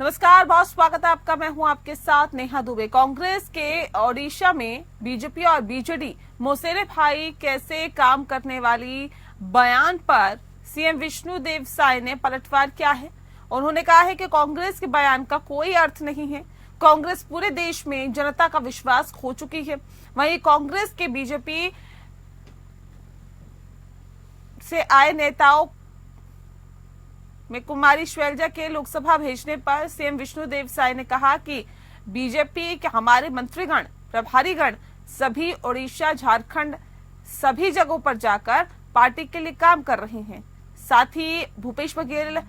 नमस्कार, बहुत स्वागत है आपका। मैं हूं आपके साथ नेहा दुबे। कांग्रेस के ओडिशा में बीजेपी और बीजेडी मौसेरे भाई कैसे काम करने वाली बयान पर सीएम विष्णुदेव साय ने पलटवार किया है। उन्होंने कहा है कि कांग्रेस के बयान का कोई अर्थ नहीं है। कांग्रेस पूरे देश में जनता का विश्वास खो चुकी है। वहीं कांग्रेस के बीजेपी से आए नेताओं में कुमारी शैलजा के लोकसभा भेजने पर सीएम विष्णुदेव साय ने कहा कि बीजेपी के हमारे मंत्रीगण, प्रभारीगण सभी ओडिशा, झारखंड सभी जगहों पर जाकर पार्टी के लिए काम कर रहे हैं। साथ ही भूपेश बघेल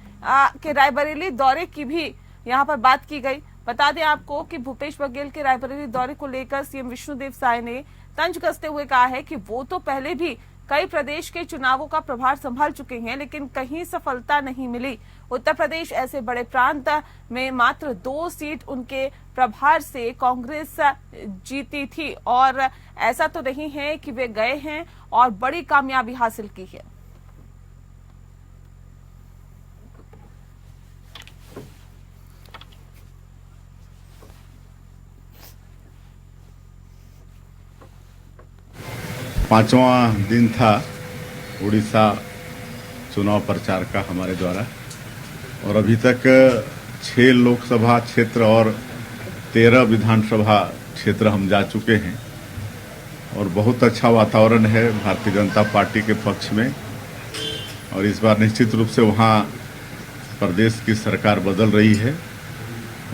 के रायबरेली दौरे की भी यहां पर बात की गई। बता दें आपको कि भूपेश बघेल के रायबरेली दौरे को लेकर सीएम विष्णुदेव साय ने तंज कसते हुए कहा है कि वो तो पहले भी कई प्रदेश के चुनावों का प्रभार संभाल चुके हैं, लेकिन कहीं सफलता नहीं मिली। उत्तर प्रदेश ऐसे बड़े प्रांत में मात्र 2 सीट उनके प्रभार से कांग्रेस जीती थी और ऐसा तो नहीं है कि वे गए हैं और बड़ी कामयाबी हासिल की है। पांचवा दिन था उड़ीसा चुनाव प्रचार का हमारे द्वारा, और अभी तक 6 लोकसभा क्षेत्र और 13 विधानसभा क्षेत्र हम जा चुके हैं और बहुत अच्छा वातावरण है भारतीय जनता पार्टी के पक्ष में। और इस बार निश्चित रूप से वहाँ प्रदेश की सरकार बदल रही है,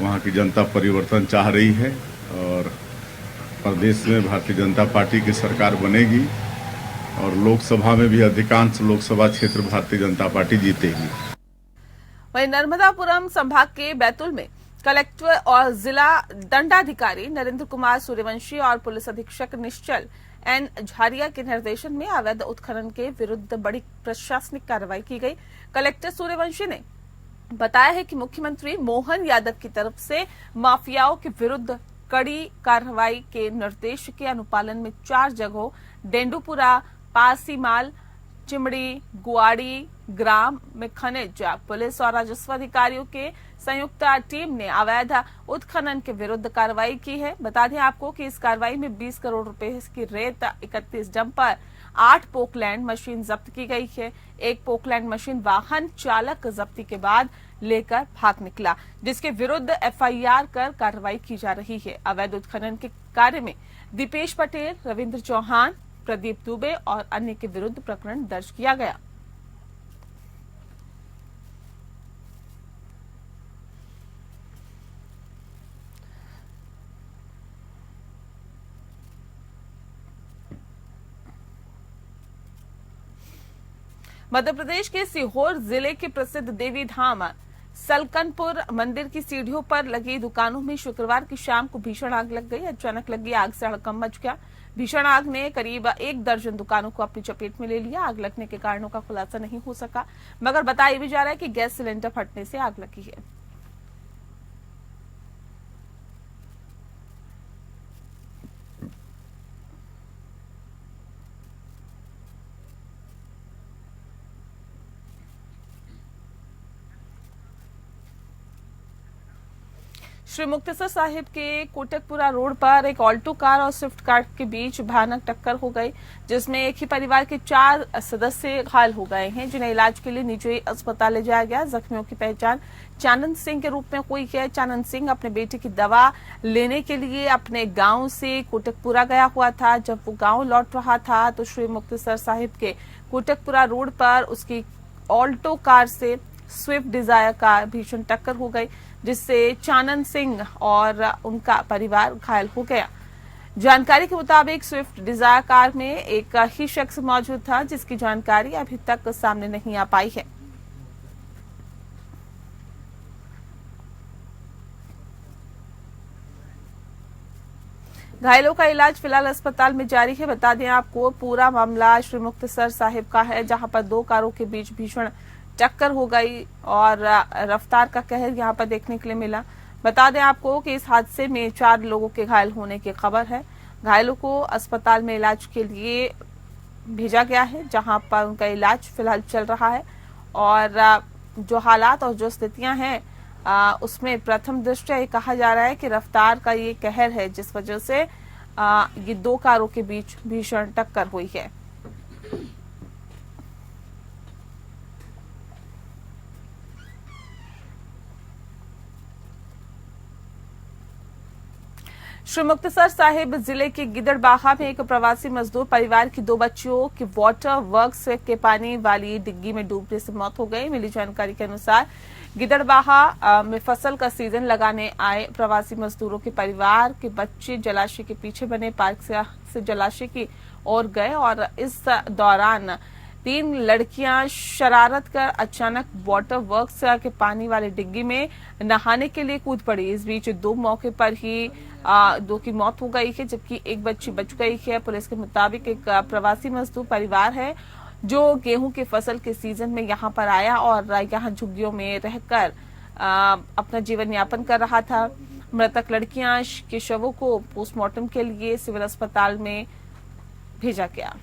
वहाँ की जनता परिवर्तन चाह रही है और प्रदेश में भारतीय जनता पार्टी की सरकार बनेगी और लोकसभा में भी अधिकांश लोकसभा क्षेत्र भारतीय जनता पार्टी जीतेगी। वहीं नर्मदापुरम संभाग के बैतूल में कलेक्टर और जिला दंडाधिकारी नरेंद्र कुमार सूर्यवंशी और पुलिस अधीक्षक निश्चल एन झारिया के निर्देशन में अवैध उत्खनन के विरुद्ध बड़ी प्रशासनिक कार्रवाई की गई। कलेक्टर सूर्यवंशी ने बताया है कि मुख्यमंत्री मोहन यादव की तरफ से माफियाओं के विरुद्ध कड़ी कार्रवाई के निर्देश के अनुपालन में 4 जगहों डेंडूपुरा, पासीमाल, चिमड़ी, गुआड़ी ग्राम में खनिज पुलिस और राजस्व अधिकारियों के संयुक्त टीम ने अवैध उत्खनन के विरुद्ध कार्रवाई की है। बता दें आपको कि इस कार्रवाई में 20 करोड़ रुपए की रेत, 31 डंपर, 8 पोकलैंड मशीन जब्त की गई है। एक पोकलैंड मशीन वाहन चालक जब्ती के बाद लेकर भाग निकला, जिसके विरुद्ध एफआईआर कर कार्रवाई की जा रही है। अवैध उत्खनन के कार्य में दीपेश पटेल, रविंद्र चौहान, प्रदीप दुबे और अन्य के विरुद्ध प्रकरण दर्ज किया गया। मध्य प्रदेश के सीहोर जिले के प्रसिद्ध देवी धाम सलकनपुर मंदिर की सीढ़ियों पर लगी दुकानों में शुक्रवार की शाम को भीषण आग लग गई। अचानक लगी आग से हड़कंप मच गया। भीषण आग ने करीब 1 दर्जन दुकानों को अपनी चपेट में ले लिया। आग लगने के कारणों का खुलासा नहीं हो सका, मगर बताया भी जा रहा है कि गैस सिलेंडर फटने से आग लगी है। श्री मुक्तेश्वर साहिब के कोटकपुरा रोड पर एक ऑल्टो कार और स्विफ्ट कार के बीच भयानक टक्कर हो गई, जिसमें एक ही परिवार के 4 सदस्य घायल हो गए हैं, जिन्हें इलाज के लिए निजी अस्पताल ले जाया गया। जख्मियों की पहचान चानन सिंह के रूप में हुई है। चानन सिंह अपने बेटे की दवा लेने के लिए अपने गांव से कोटकपुरा गया हुआ था। जब वो गांव लौट रहा था तो श्री मुक्तेश्वर साहिब के कोटकपुरा रोड पर उसकी ऑल्टो कार से स्विफ्ट डिजायर कार भीषण टक्कर हो गई, जिससे चानन सिंह और उनका परिवार घायल हो गया। जानकारी के मुताबिक स्विफ्ट डिजायर कार में एक ही शख्स मौजूद था, जिसकी जानकारी अभी तक सामने नहीं आ पाई है। घायलों का इलाज फिलहाल अस्पताल में जारी है। बता दें आपको पूरा मामला श्री मुक्तेश्वर साहिब का है, जहां पर 2 कारों के बीच भीषण टक्कर हो गई और रफ्तार का कहर यहां पर देखने के लिए मिला। बता दें आपको कि इस हादसे में 4 लोगों के घायल होने की खबर है। घायलों को अस्पताल में इलाज के लिए भेजा गया है, जहां पर उनका इलाज फिलहाल चल रहा है और जो हालात और जो स्थितियां हैं उसमें प्रथम दृष्टया ये कहा जा रहा है कि रफ्तार का ये कहर है जिस वजह से ये दो कारों के बीच भीषण टक्कर हुई है। श्री मुक्तसर साहिब जिले के गिदड़बाहा में एक प्रवासी मजदूर परिवार की 2 बच्चियों की वाटर वर्क्स के पानी वाली डिग्गी में डूबने से मौत हो गई। मिली जानकारी के अनुसार गिदड़बाहा में फसल का सीजन लगाने आए प्रवासी मजदूरों के परिवार के बच्चे जलाशय के पीछे बने पार्क से जलाशय की ओर गए और इस दौरान 3 लड़कियां शरारत कर अचानक वाटर वर्क्स के पानी वाले डिग्गी में नहाने के लिए कूद पड़ी। इस बीच 2 मौके पर ही 2 की मौत हो गई है जबकि 1 बच्ची बच गई है। पुलिस के मुताबिक एक प्रवासी मजदूर परिवार है जो गेहूं की फसल के सीजन में यहां पर आया और यहां झुग्गियों में रहकर अपना जीवन यापन कर रहा था। मृतक लड़कियां के शवों को पोस्टमार्टम के लिए सिविल अस्पताल में भेजा गया।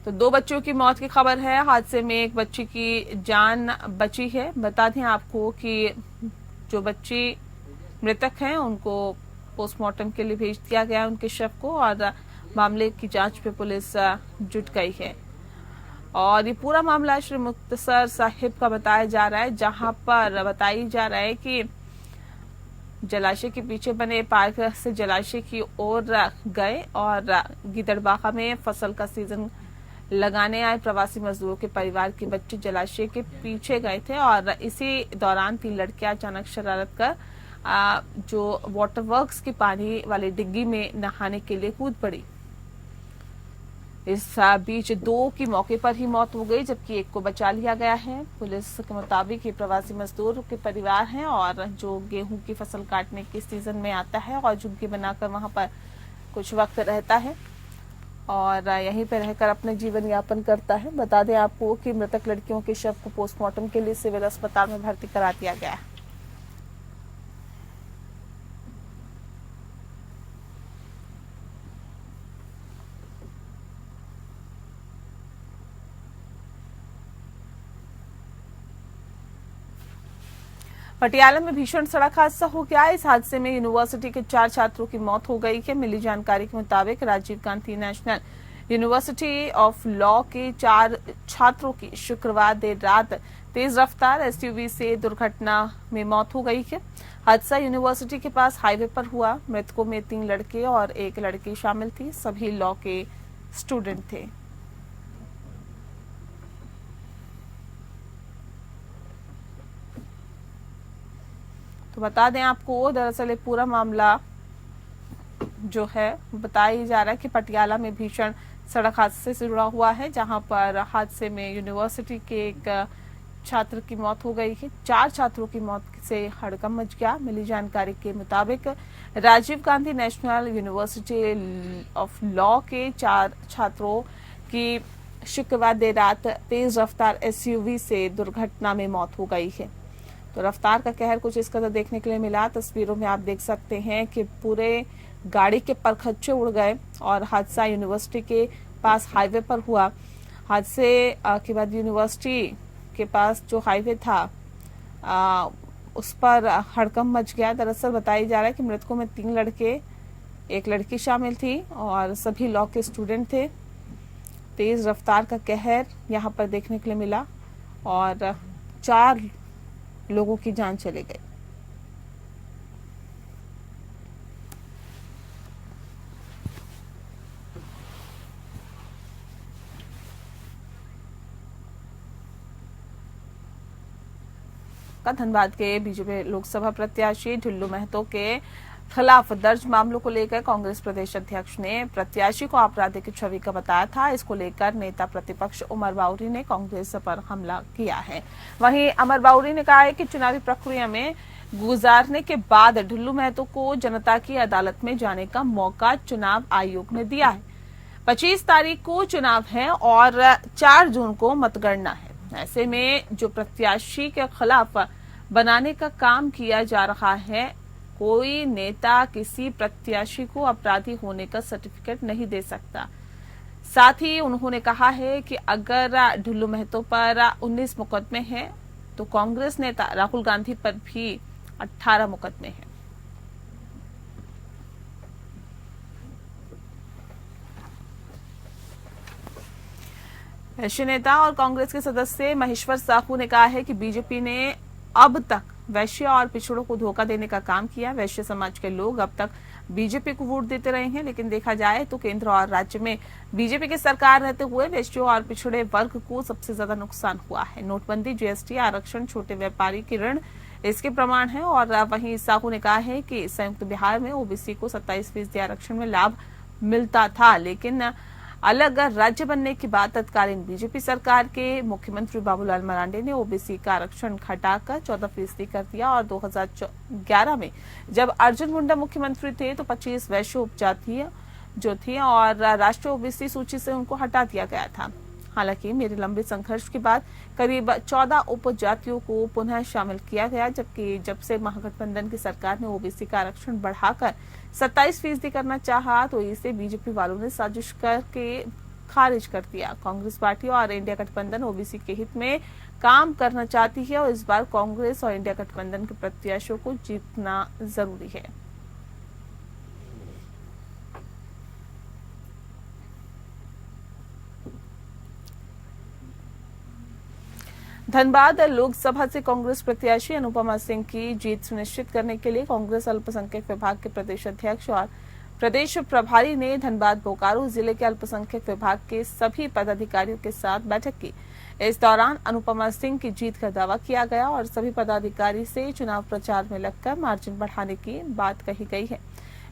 तो 2 बच्चों की मौत की खबर है। हादसे में एक बच्ची की जान बची है। बता दें आपको कि जो बच्ची मृतक हैं उनको पोस्टमार्टम के लिए भेज दिया गया है उनके शव को और मामले की जांच पे पुलिस जुट गई है। और ये पूरा मामला श्री मुक्तसर साहिब का बताया जा रहा है जहां पर बताई जा रहा है कि जलाशय के पीछे बने पार्क से जलाशय की ओर गए और गिदड़बाहा में फसल का सीजन लगाने आए प्रवासी मजदूरों के परिवार के बच्चे जलाशय के पीछे गए थे और इसी दौरान 3 लड़कियां अचानक शरारत कर जो वाटर वर्क्स की पानी वाली डिग्गी में नहाने के लिए कूद पड़ी। इस बीच 2 की मौके पर ही मौत हो गई जबकि 1 को बचा लिया गया है। पुलिस के मुताबिक ये प्रवासी मजदूर के परिवार हैं और जो गेहूं की फसल काटने के सीजन में आता है और झुग्गी बनाकर वहां पर कुछ वक्त रहता है और यहीं पर रहकर अपने जीवन यापन करता है। बता दें आपको कि मृतक लड़कियों के शव को पोस्टमार्टम के लिए सिविल अस्पताल में भर्ती करा दिया गया है। पटियाला में भीषण सड़क हादसा हो गया। इस हादसे में यूनिवर्सिटी के 4 छात्रों की मौत हो गई है। मिली जानकारी के मुताबिक Rajiv Gandhi national university of law के 4 छात्रों की शुक्रवार देर रात तेज रफ्तार एसयूवी से दुर्घटना में मौत हो गई है। हादसा यूनिवर्सिटी के पास हाईवे पर हुआ। मृतकों में 3 लड़के और 1 लड़की शामिल थी। सभी लॉ के स्टूडेंट थे। तो बता दें आपको दरअसल पूरा मामला जो है बताया जा रहा है कि पटियाला में भीषण सड़क हादसे से जुड़ा हुआ है जहां पर हादसे में यूनिवर्सिटी के एक छात्र की मौत हो गई है। 4 छात्रों की मौत से हड़कंप मच गया। मिली जानकारी के मुताबिक Rajiv Gandhi national university of law के 4 छात्रों की शुक्रवार देर रात तेज रफ्तार एसयूवी से दुर्घटना में मौत हो गई है। तो रफ्तार का कहर कुछ इस कदर देखने के लिए मिला। तस्वीरों में आप देख सकते हैं कि पूरे गाड़ी के परखच्चे उड़ गए और हादसा यूनिवर्सिटी के पास हाईवे पर हुआ। हादसे के बाद यूनिवर्सिटी के पास जो हाईवे था उस पर हड़कंप मच गया। दरअसल बताया जा रहा है कि मृतकों में 3 लड़के 1 लड़की शामिल थी और सभी लॉ के स्टूडेंट थे। तेज रफ्तार का कहर यहाँ पर देखने के लिए मिला और 4 लोगों की जान चली गई। धनबाद के बीजेपी लोकसभा प्रत्याशी ढिल्लू महतो के खिलाफ दर्ज मामलों को लेकर कांग्रेस प्रदेश अध्यक्ष ने प्रत्याशी को आपराधिक छवि का बताया था। इसको लेकर नेता प्रतिपक्ष उमर बाउरी ने कांग्रेस पर हमला किया है। वहीं अमर बाउरी ने कहा है कि चुनावी प्रक्रिया में गुजारने के बाद ढिल्लू महतो को जनता की अदालत में जाने का मौका चुनाव आयोग ने दिया है। 25 तारीख को चुनाव है और 4 जून को मतगणना है। ऐसे में जो प्रत्याशी के खिलाफ बनाने का काम किया जा रहा है, कोई नेता किसी प्रत्याशी को अपराधी होने का सर्टिफिकेट नहीं दे सकता। साथ ही उन्होंने कहा है कि अगर ढुल्लू महतो पर 19 मुकदमे हैं तो कांग्रेस नेता राहुल गांधी पर भी 18 मुकदमे हैं। वैश्य नेता और कांग्रेस के सदस्य महेश्वर साहू ने कहा है कि बीजेपी ने अब तक वैश्य और पिछड़ों को धोखा देने का काम किया। वैश्य समाज के लोग अब तक बीजेपी को वोट देते रहे हैं, लेकिन देखा जाए तो केंद्र और राज्य में बीजेपी की सरकार रहते हुए वैश्यों और पिछड़े वर्ग को सबसे ज्यादा नुकसान हुआ है। नोटबंदी, जीएसटी, आरक्षण, छोटे व्यापारी की ऋण इसके प्रमाण है। और वहीं साहू ने कहा है कि संयुक्त बिहार में ओबीसी को 27% आरक्षण में लाभ मिलता था, लेकिन अलग राज्य बनने के बाद तत्कालीन बीजेपी सरकार के मुख्यमंत्री बाबूलाल मरांडी ने ओबीसी का आरक्षण घटाकर 14% कर दिया। और 2011 में जब अर्जुन मुंडा मुख्यमंत्री थे तो 25 वैश्य उपजातियां जो थी और राष्ट्रीय ओबीसी सूची से उनको हटा दिया गया था। हालांकि मेरे लंबे संघर्ष के बाद करीब 14 उपजातियों को पुनः शामिल किया गया, जबकि जब से महागठबंधन की सरकार ने ओबीसी का आरक्षण बढ़ाकर 27% करना चाहा तो इसे बीजेपी वालों ने साजिश करके खारिज कर दिया। कांग्रेस पार्टी और इंडिया गठबंधन ओबीसी के हित में काम करना चाहती है और इस बार कांग्रेस और इंडिया गठबंधन के प्रत्याशियों को जीतना जरूरी है। धनबाद लोकसभा से कांग्रेस प्रत्याशी अनुपमा सिंह की जीत सुनिश्चित करने के लिए कांग्रेस अल्पसंख्यक विभाग के प्रदेश अध्यक्ष और प्रदेश प्रभारी ने धनबाद बोकारो जिले के अल्पसंख्यक विभाग के सभी पदाधिकारियों के साथ बैठक की। इस दौरान अनुपमा सिंह की जीत का दावा किया गया और सभी पदाधिकारी से चुनाव प्रचार में लगकर मार्जिन बढ़ाने की बात कही गई है।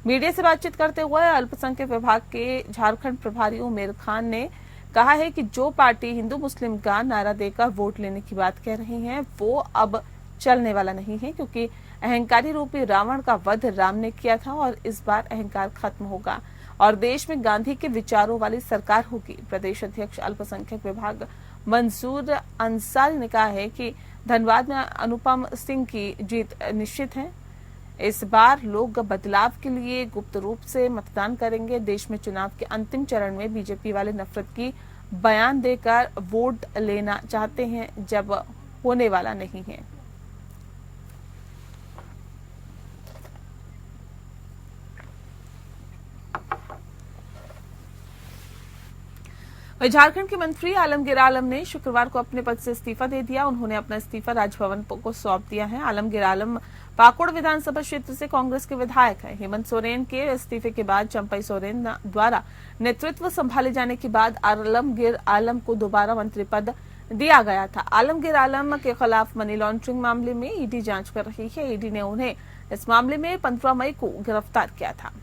मीडिया से बातचीत करते हुए अल्पसंख्यक विभाग के झारखंड प्रभारी उमेर खान ने कहा है कि जो पार्टी हिंदू मुस्लिम का नारा देकर वोट लेने की बात कह रही है वो अब चलने वाला नहीं है, क्योंकि अहंकारी रूपी रावण का वध राम ने किया था और इस बार अहंकार खत्म होगा और देश में गांधी के विचारों वाली सरकार होगी। प्रदेश अध्यक्ष अल्पसंख्यक विभाग मंसूर अंसारी ने कहा है कि धनबाद में अनुपम सिंह की जीत निश्चित है। इस बार लोग बदलाव के लिए गुप्त रूप से मतदान करेंगे। देश में चुनाव के अंतिम चरण में बीजेपी वाले नफरत की बयान देकर वोट लेना चाहते हैं, जब होने वाला नहीं है। झारखंड के मंत्री आलमगीर आलम ने शुक्रवार को अपने पद से इस्तीफा दे दिया। उन्होंने अपना इस्तीफा राजभवन को सौंप दिया है। आलमगीर आलम पाकुड़ विधानसभा क्षेत्र से कांग्रेस के विधायक हैं। हेमंत सोरेन के इस्तीफे के बाद चंपई सोरेन द्वारा नेतृत्व संभाले जाने के बाद आलमगीर आलम को दोबारा मंत्री पद दिया गया था। आलमगीर आलम के खिलाफ मनी लॉन्ड्रिंग मामले में ईडी जांच कर रही है। ईडी ने उन्हें इस मामले में 15 मई को गिरफ्तार किया था।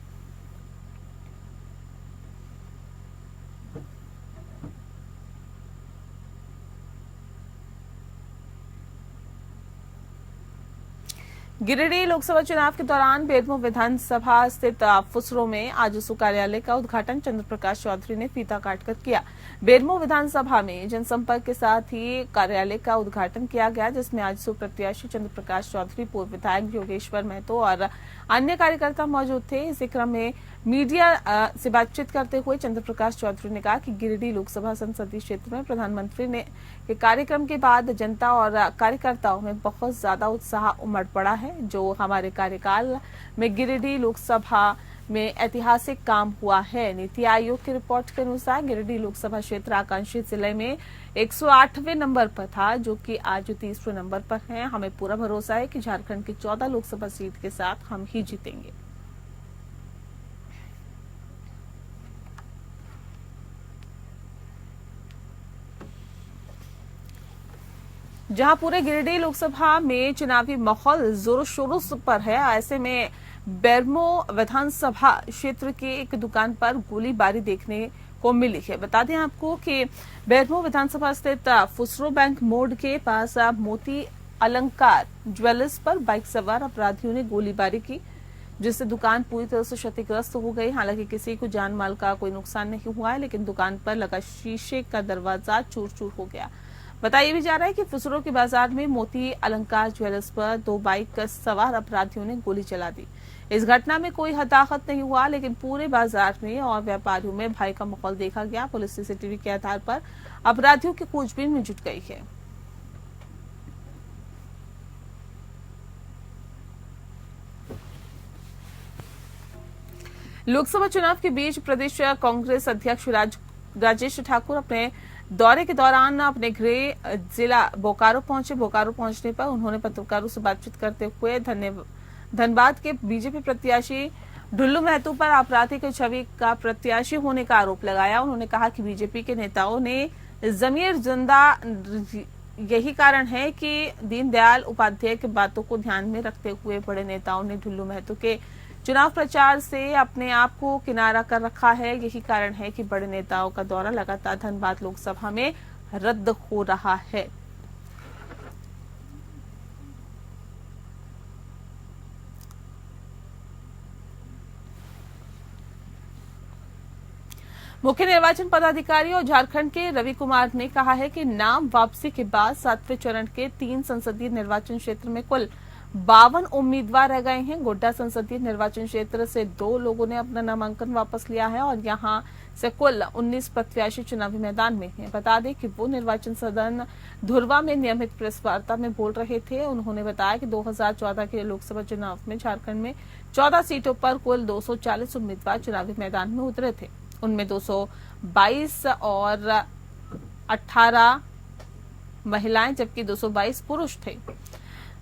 गिरिडीह लोकसभा चुनाव के दौरान बेरमो विधानसभा स्थित फुसरो में आजसू कार्यालय का उद्घाटन चंद्र प्रकाश चौधरी ने फीता काटकर किया। बेरमो विधानसभा में जनसंपर्क के साथ ही कार्यालय का उद्घाटन किया गया, जिसमें आजसू प्रत्याशी चंद्र प्रकाश चौधरी, पूर्व विधायक योगेश्वर महतो और अन्य कार्यकर्ता मौजूद थे। इसी क्रम में मीडिया से बातचीत करते हुए चंद्र प्रकाश चौधरी ने कहा कि गिरिडीह लोकसभा संसदीय क्षेत्र में प्रधानमंत्री ने के कार्यक्रम के बाद जनता और कार्यकर्ताओं में बहुत ज्यादा उत्साह उमड़ पड़ा है। जो हमारे कार्यकाल में गिरिडीह लोकसभा में ऐतिहासिक काम हुआ है। नीति आयोग की रिपोर्ट के अनुसार गिरिडीह लोकसभा क्षेत्र आकांक्षी जिले में 108वें नंबर पर था, जो कि आज 30वें नंबर पर है। हमें पूरा भरोसा है कि झारखंड की 14 लोकसभा सीट के साथ हम ही जीतेंगे। जहां पूरे गिरिडीह लोकसभा में चुनावी माहौल जोरों शोरों पर है, ऐसे में बेरमो विधानसभा क्षेत्र के एक दुकान पर गोलीबारी देखने को मिली है। बता दें आपको कि बेरमो विधानसभा स्थित फुसरो बैंक मोड़ के पास मोती अलंकार ज्वेलर्स पर बाइक सवार अपराधियों ने गोलीबारी की, जिससे दुकान पूरी तरह से क्षतिग्रस्त हो गई। हालांकि किसी को जान माल का कोई नुकसान नहीं हुआ है, लेकिन दुकान पर लगा शीशे का दरवाजा चूर चूर हो गया। बताया भी जा रहा है कि फुसरो के बाजार में मोती अलंकार ज्वेलर्स पर 2 बाइक सवार अपराधियों ने गोली चला दी। इस घटना में कोई हताहत नहीं हुआ, लेकिन पूरे बाजार में और व्यापारियों में भय का माहौल देखा गया। पुलिस सीसीटीवी के आधार पर अपराधियों की खोजबीन में जुट गई है। लोकसभा चुनाव के बीच प्रदेश कांग्रेस अध्यक्ष राजेश ठाकुर अपने दौरे के दौरान अपने गृह जिला बोकारो पहुंचे। बोकारो पहुंचने पर उन्होंने पत्रकारों से बातचीत करते हुए धनबाद के बीजेपी प्रत्याशी ढुल्लू महतो पर आपराधिक छवि का प्रत्याशी होने का आरोप लगाया। उन्होंने कहा कि बीजेपी के नेताओं ने जमीर जिंदा, यही कारण है कि दीनदयाल उपाध्याय की बातों को ध्यान में रखते हुए बड़े नेताओं ने ढुल्लू महतो के चुनाव प्रचार से अपने आप को किनारा कर रखा है। यही कारण है कि बड़े नेताओं का दौरा लगातार धनबाद लोकसभा में रद्द हो रहा है। मुख्य निर्वाचन पदाधिकारी और झारखंड के रवि कुमार ने कहा है कि नाम वापसी के बाद 7वें चरण के 3 संसदीय निर्वाचन क्षेत्र में कुल 52 उम्मीदवार रह गए हैं। गोड्डा संसदीय निर्वाचन क्षेत्र से 2 लोगों ने अपना नामांकन वापस लिया है और यहां से कुल 19 प्रत्याशी चुनावी मैदान में हैं। बता दें कि वो निर्वाचन सदन धुरवा में नियमित प्रेस वार्ता में बोल रहे थे। उन्होंने बताया कि 2014 के लोकसभा चुनाव में झारखंड में 14 सीटों पर कुल 240 उम्मीदवार चुनावी मैदान में उतरे थे। उनमें 222 और 18 महिलाएं जबकि 222 पुरुष थे।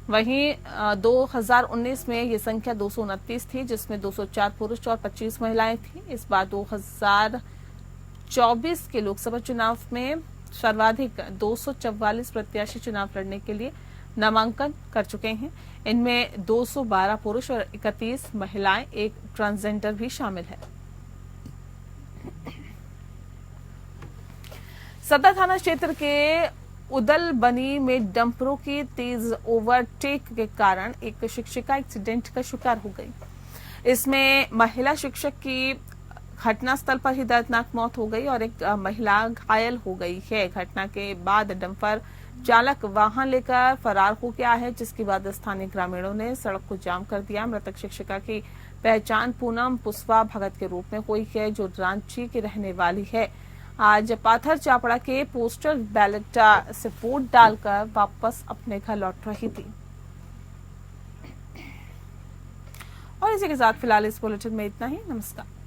वहीं 2019 में ये संख्या 229 थी, जिसमें 204 पुरुष और 25 महिलाएं थी। इस बार 2024 के लोकसभा चुनाव में सर्वाधिक 244 प्रत्याशी चुनाव लड़ने के लिए नामांकन कर चुके हैं। इनमें 212 पुरुष और 31 महिलाएं, एक ट्रांसजेंडर भी शामिल है। सदर थाना क्षेत्र के उदल बनी में डंपरों की तेज ओवरटेक के कारण एक शिक्षिका एक्सीडेंट का शिकार हो गई। इसमें महिला शिक्षक की घटनास्थल पर ही दर्दनाक मौत हो गई और एक महिला घायल हो गई है। घटना के बाद डंपर चालक वाहन लेकर फरार हो गया है, जिसके बाद स्थानीय ग्रामीणों ने सड़क को जाम कर दिया। मृतक शिक्षिका की पहचान पूनम पुष्पा भगत के रूप में हुई है, जो रांची की रहने वाली है। आज पाथर चापड़ा के पोस्टल बैलेट से वोट डालकर वापस अपने घर लौट रही थी। और इसी के साथ फिलहाल इस बुलेटिन में इतना ही। नमस्कार।